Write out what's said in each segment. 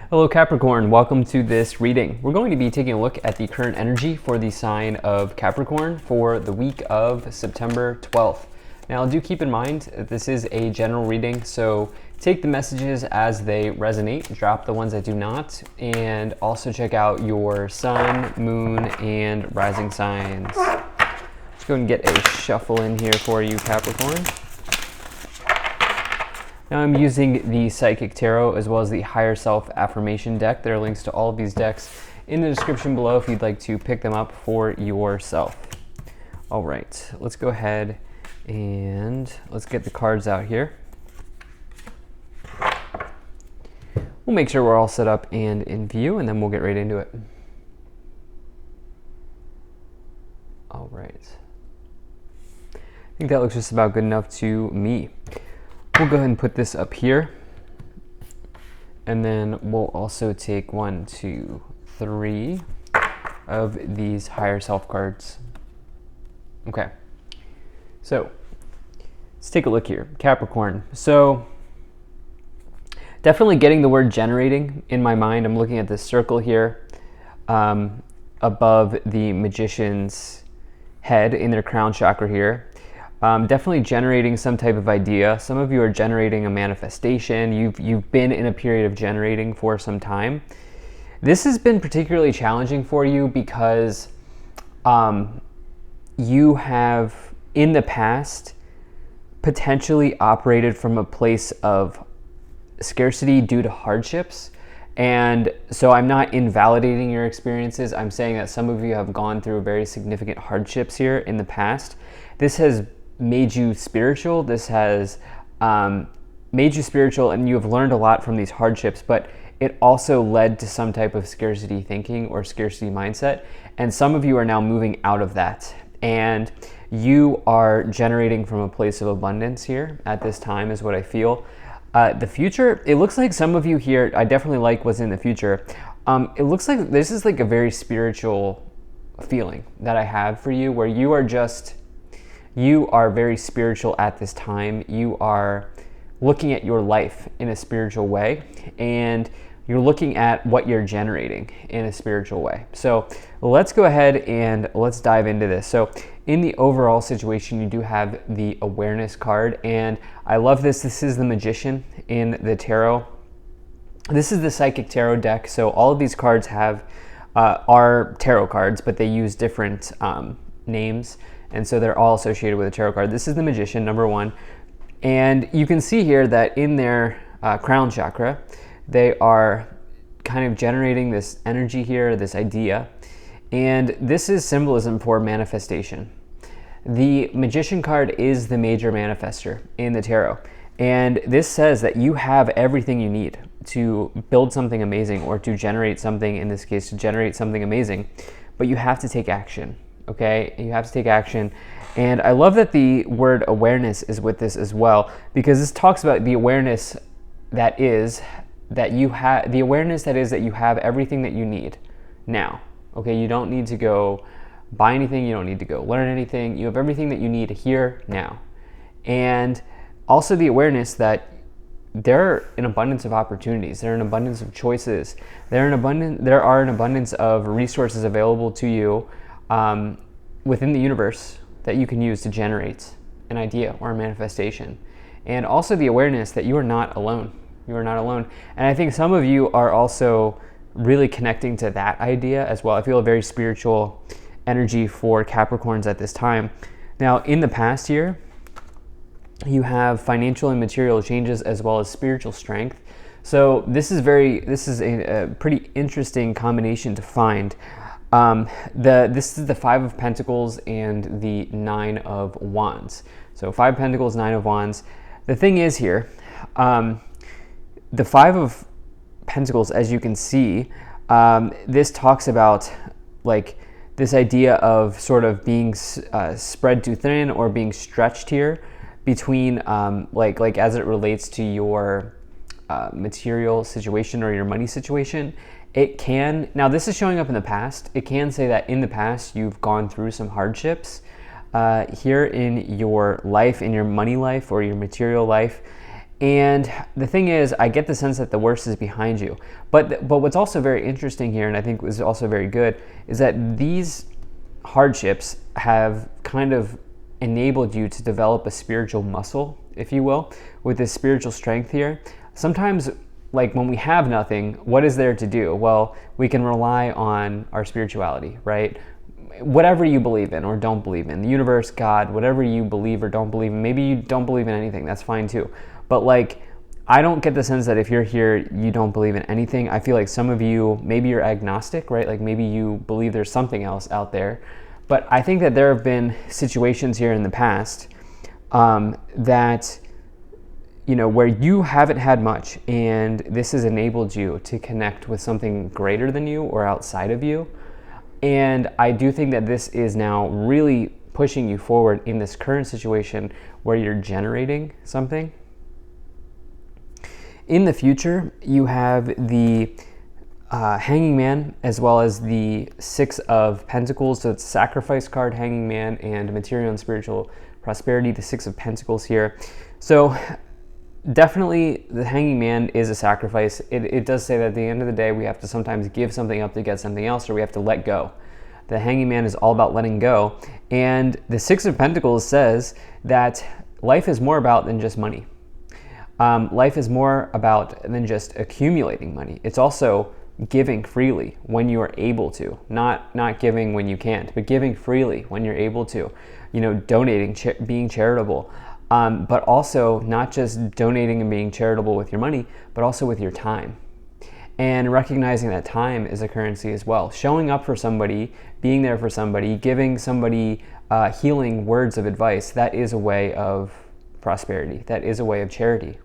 Hello Capricorn, welcome to this reading. We're going to be taking a look at the current energy for the sign of Capricorn for the week of September 12th. Now do keep in mind that this is a general reading, so take the messages as they resonate, drop the ones that do not, and also check out your sun, moon, and rising signs. Let's go and get a shuffle in here for you, Capricorn. Now I'm using the Psychic Tarot as well as the Higher Self Affirmation deck. There are links to all of these decks in the description below if you'd like to pick them up for yourself. All right, let's go ahead and let's get the cards out here. We'll make sure we're all set up and in view, and then we'll get right into it. All right. I think that looks just about good enough to me. We'll go ahead and put this up here, and then we'll also take 1, 2, 3 of these higher self cards. Okay, so let's take a look here. Capricorn. So definitely getting the word generating in my mind. I'm looking at this circle here above the magician's head in their crown chakra here. Definitely generating some type of idea. Some of you are generating a manifestation. You've been in a period of generating for some time. This has been particularly challenging for you because you have in the past potentially operated from a place of scarcity due to hardships. And so I'm not invalidating your experiences. I'm saying that some of you have gone through very significant hardships here in the past. This has made you spiritual. This has made you spiritual, and you have learned a lot from these hardships, but it also led to some type of scarcity thinking or scarcity mindset. And some of you are now moving out of that, and you are generating from a place of abundance here at this time is what I feel. The future, it looks like some of you here, I definitely like what's in the future. It looks like this is like a very spiritual feeling that I have for you, where you are very spiritual at this time. You are looking at your life in a spiritual way, and you're looking at what you're generating in a spiritual way. So let's go ahead and let's dive into this. So in the overall situation, you do have the awareness card, and I love this. This is the Magician in the tarot. This is the Psychic Tarot deck. So all of these cards are tarot cards, but they use different names. And so they're all associated with a tarot card. This is the Magician, number 1. And you can see here that in their crown chakra, they are kind of generating this energy here, this idea. And this is symbolism for manifestation. The Magician card is the major manifestor in the tarot. And this says that you have everything you need to build something amazing, or to generate something, in this case, to generate something amazing. But you have to take action. Okay, you have to take action. And I love that the word awareness is with this as well, because this talks about the awareness that you have everything that you need now. Okay, you don't need to go buy anything, you don't need to go learn anything. You have everything that you need here now. And also the awareness that there are an abundance of opportunities, there are an abundance of choices, there are an abundance of resources available to you within the universe that you can use to generate an idea or a manifestation. And also the awareness that you are not alone. You are not alone. And I think some of you are also really connecting to that idea as well. I feel a very spiritual energy for Capricorns at this time. Now, in the past year, you have financial and material changes as well as spiritual strength. So this is a pretty interesting combination to find. This is the 5 of Pentacles and the 9 of Wands. So 5 of Pentacles, 9 of Wands. The thing is here, the 5 of Pentacles, as you can see, this talks about like this idea of sort of being spread too thin or being stretched here between like as it relates to your material situation or your money situation. It can, now this is showing up in the past. It can say that in the past you've gone through some hardships here in your life, in your money life or your material life, And the thing is, I get the sense that the worst is behind you. But what's also very interesting here, and I think was also very good, is that these hardships have kind of enabled you to develop a spiritual muscle, if you will, with this spiritual strength here. Sometimes, like when we have nothing, what is there to do? Well, we can rely on our spirituality, right? Whatever you believe in or don't believe in, the universe, God, whatever you believe or don't believe in. Maybe you don't believe in anything, that's fine too. But like, I don't get the sense that if you're here, you don't believe in anything. I feel like some of you, maybe you're agnostic, right? Like maybe you believe there's something else out there. But I think that there have been situations here in the past that, where you haven't had much, and this has enabled you to connect with something greater than you or outside of you. And I do think that this is now really pushing you forward in this current situation where you're generating something. In the future, you have the Hanging Man, as well as the Six of Pentacles. So it's Sacrifice card, Hanging Man, and Material and Spiritual Prosperity, the Six of Pentacles here. So definitely the Hanging Man is a sacrifice. It does say that at the end of the day, we have to sometimes give something up to get something else, or we have to let go. The Hanging Man is all about letting go. And the Six of Pentacles says that life is more about than just money. Life is more about than just accumulating money. It's also giving freely when you are able to, not giving when you can't, but giving freely when you're able to, donating, being charitable, but also not just donating and being charitable with your money, but also with your time, and recognizing that time is a currency as well. Showing up for somebody, being there for somebody, giving somebody healing words of advice, that is a way of prosperity. That is a way of charity.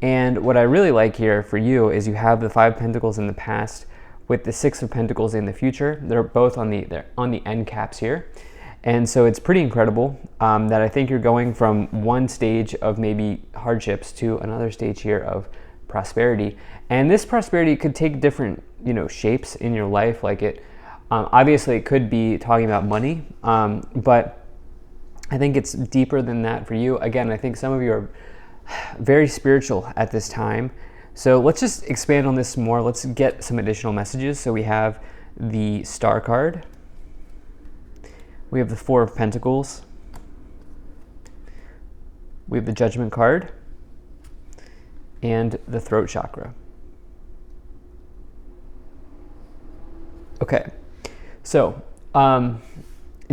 And what I really like here for you is you have the Five of Pentacles in the past with the Six of Pentacles in the future. They're both on the end caps here. And so it's pretty incredible that I think you're going from one stage of maybe hardships to another stage here of prosperity. And this prosperity could take different, shapes in your life. Like obviously it could be talking about money, but I think it's deeper than that for you. Again, I think some of you are very spiritual at this time. So let's just expand on this more. Let's get some additional messages. So we have the Star card. We have the Four of Pentacles. We have the Judgment card. And the Throat chakra. Okay. So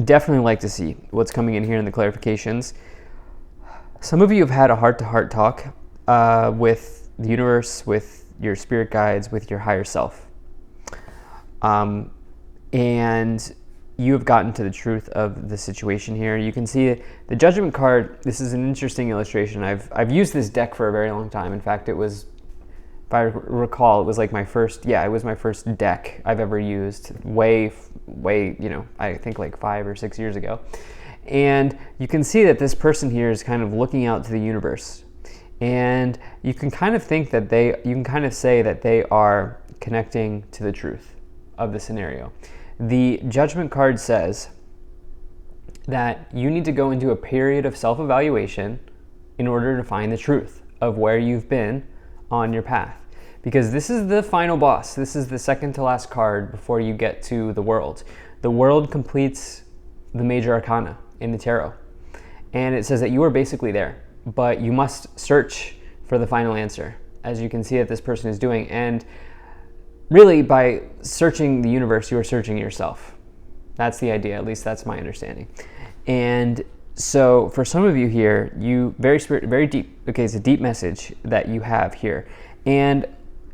definitely like to see what's coming in here in the clarifications. Some of you have had a heart-to-heart talk with the universe, with your spirit guides, with your higher self. And you have gotten to the truth of the situation here. You can see the Judgment card. This is an interesting illustration. I've used this deck for a very long time. In fact, it was, if I recall, it was like my first deck I've ever used way, I think like 5 or 6 years ago. And you can see that this person here is kind of looking out to the universe. And you can kind of say that they are connecting to the truth of the scenario. The Judgment card says that you need to go into a period of self-evaluation in order to find the truth of where you've been on your path. Because this is the final boss. This is the second to last card before you get to the World. The World completes the major arcana in the tarot. And it says that you are basically there, but you must search for the final answer, as you can see that this person is doing. And really, by searching the universe, you are searching yourself. That's the idea, at least that's my understanding. And so for some of you here, very deep, okay, it's a deep message that you have here. And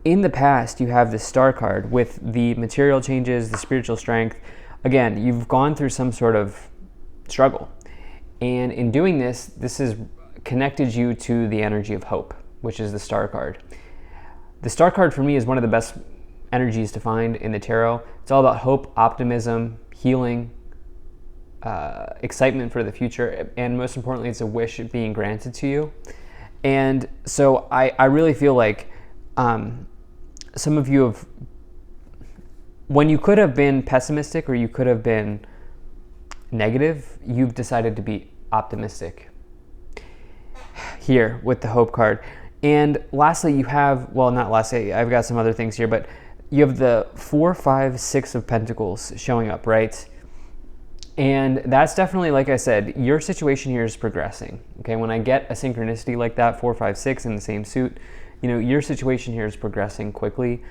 in the past, you have the Star card with the material changes, the spiritual strength. Again, you've gone through some sort of struggle. And in doing this has connected you to the energy of hope, which is the Star card. The Star card for me is one of the best energies to find in the tarot. It's all about hope, optimism, healing, excitement for the future, and most importantly, it's a wish being granted to you. And so I really feel like some of you have, when you could have been pessimistic or you could have been negative, you've decided to be optimistic. Here with the Hope card, And lastly, you have, well, not lastly, I've got some other things here, but you have the 4, 5, 6 of Pentacles showing up, right? And that's definitely, like I said, your situation here is progressing. Okay, when I get a synchronicity like that, 4, 5, 6 in the same suit, you know, your situation here is progressing quickly.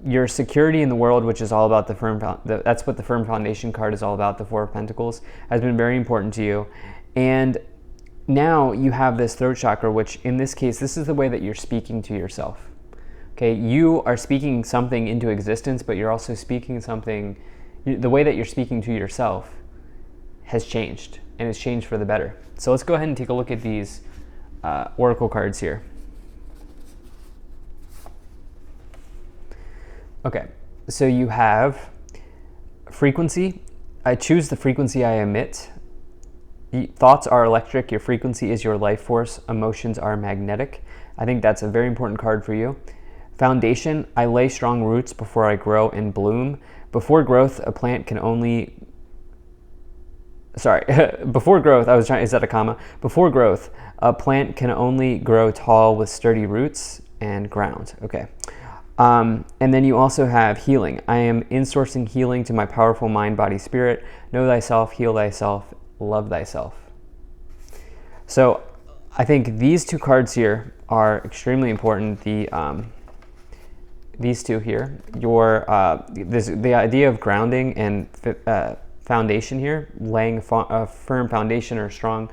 Your security in the world, which is all about the firm, that's what the firm foundation card is all about, the 4 of Pentacles, has been very important to you. And now you have this throat chakra, which in this case, this is the way that you're speaking to yourself. Okay, you are speaking something into existence, but you're also speaking something, the way that you're speaking to yourself has changed, and it's changed for the better. So let's go ahead and take a look at these oracle cards here. Okay, so you have frequency. I choose the frequency I emit. Thoughts are electric. Your frequency is your life force. Emotions are magnetic. I think that's a very important card for you. Foundation. I lay strong roots before I grow and bloom. Before growth, a plant can only... Sorry, before growth, is that a comma? Before growth, a plant can only grow tall with sturdy roots and ground. Okay. And then you also have healing. I am insourcing healing to my powerful mind, body, spirit. Know thyself, heal thyself, love thyself. So I think these 2 cards here are extremely important. These 2 here, the idea of grounding and foundation here, laying a firm foundation or strong,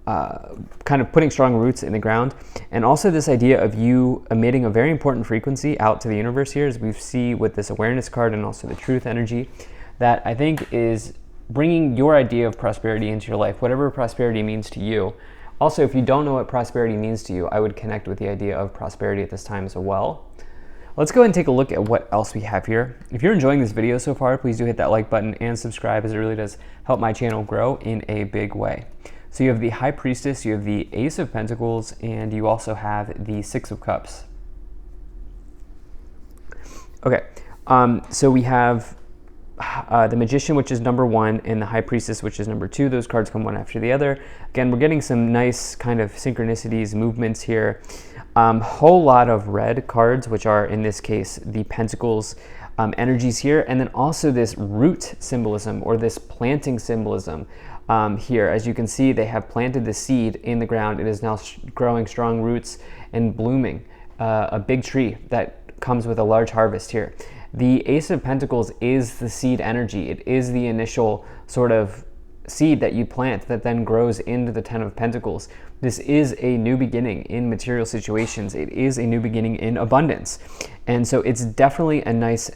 kind of putting strong roots in the ground, and also this idea of you emitting a very important frequency out to the universe here, as we see with this awareness card and also the truth energy, that I think is bringing your idea of prosperity into your life, whatever prosperity means to you. Also, if you don't know what prosperity means to you, I would connect with the idea of prosperity at this time as well. Let's go ahead and take a look at what else we have here. If you're enjoying this video so far, please do hit that like button and subscribe, as it really does help my channel grow in a big way. So you have the High Priestess, you have the Ace of Pentacles, and you also have the 6 of Cups. Okay, so we have the Magician, which is number 1, and the High Priestess, which is number 2. Those cards come one after the other. Again, we're getting some nice kind of synchronicities, movements here. Whole lot of red cards, which are in this case the Pentacles energies here, and then also this root symbolism or this planting symbolism here. As you can see, they have planted the seed in the ground. It is now growing strong roots and blooming, a big tree that comes with a large harvest here. The Ace of Pentacles is the seed energy. It is the initial sort of seed that you plant that then grows into the 10 of Pentacles. This is a new beginning in material situations. It is a new beginning in abundance. And so it's definitely a nice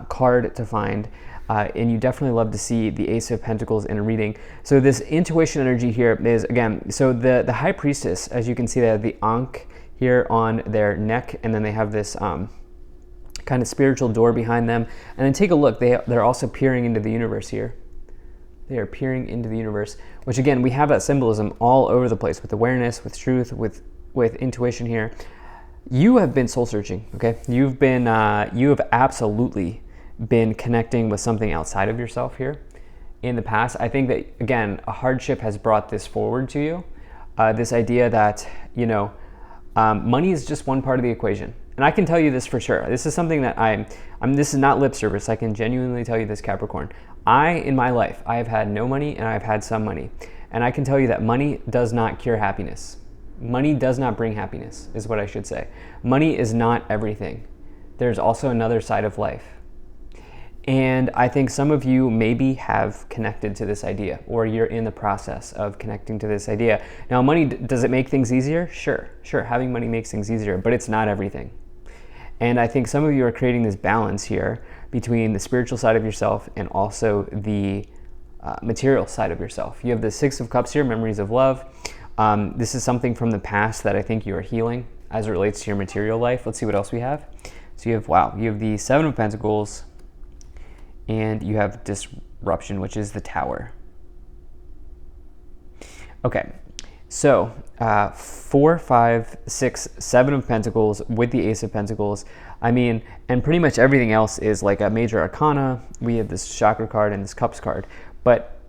card to find. And you definitely love to see the Ace of Pentacles in a reading. So this intuition energy here is, again, so the High Priestess, as you can see, they have the Ankh here on their neck, and then they have this kind of spiritual door behind them. And then take a look, they're also peering into the universe here. They are peering into the universe, which again, we have that symbolism all over the place with awareness, with truth, with intuition here. You have been soul searching, okay? You have absolutely been connecting with something outside of yourself here in the past. I think that, again, a hardship has brought this forward to you. This idea that, you know, money is just one part of the equation. And I can tell you this for sure. This is something that this is not lip service. I can genuinely tell you this, Capricorn. In my life, I have had no money and I've had some money. And I can tell you that money does not cure happiness. Money does not bring happiness, is what I should say. Money is not everything. There's also another side of life. And I think some of you maybe have connected to this idea, or you're in the process of connecting to this idea. Now, money, does it make things easier? Sure. Having money makes things easier, but it's not everything. And I think some of you are creating this balance here between the spiritual side of yourself and also the material side of yourself. You have the 6 of Cups here, memories of love. This is something from the past that I think you are healing as it relates to your material life. Let's see what else we have. So you have the 7 of Pentacles, and you have disruption, which is the Tower. Okay, so 4, 5, 6, 7 of Pentacles with the Ace of Pentacles. I mean, and pretty much everything else is like a major arcana. We have this chakra card and this cups card, but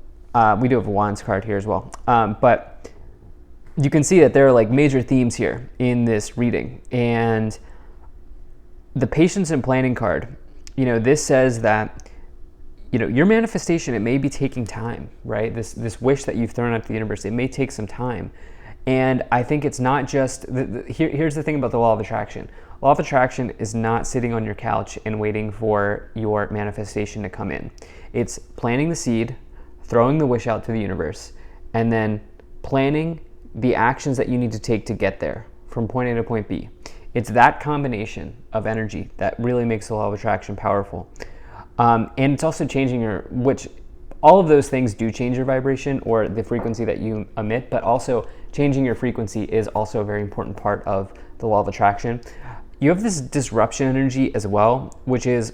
we do have a wands card here as well. But you can see that there are like major themes here in this reading. And the patience and planning card, this says that, your manifestation, it may be taking time, right? This wish that you've thrown out to the universe, it may take some time. And I think it's not just, here's the thing about the law of attraction. Law of attraction is not sitting on your couch and waiting for your manifestation to come in. It's planting the seed, throwing the wish out to the universe, and then planning the actions that you need to take to get there from point A to point B. It's that combination of energy that really makes the law of attraction powerful. And it's also changing which all of those things do change your vibration or the frequency that you emit, but also changing your frequency is also a very important part of the law of attraction. You have this disruption energy as well, which is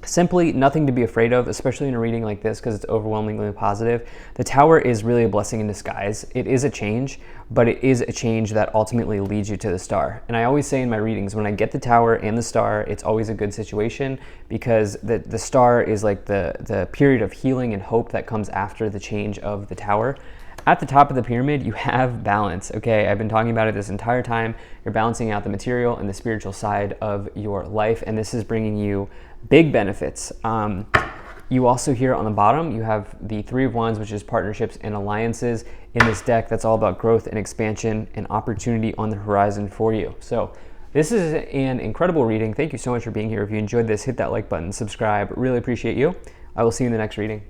simply nothing to be afraid of, especially in a reading like this because it's overwhelmingly positive. The Tower is really a blessing in disguise. It is a change, but it is a change that ultimately leads you to the star. And I always say in my readings, when I get the Tower and the star, it's always a good situation because the star is like the period of healing and hope that comes after the change of the Tower. At the top of the pyramid, you have balance, okay? I've been talking about it this entire time. You're balancing out the material and the spiritual side of your life, and this is bringing you big benefits. You also here on the bottom, you have the Three of Wands, which is partnerships and alliances in this deck. That's all about growth and expansion and opportunity on the horizon for you. So this is an incredible reading. Thank you so much for being here. If you enjoyed this, hit that like button, subscribe. Really appreciate you. I will see you in the next reading.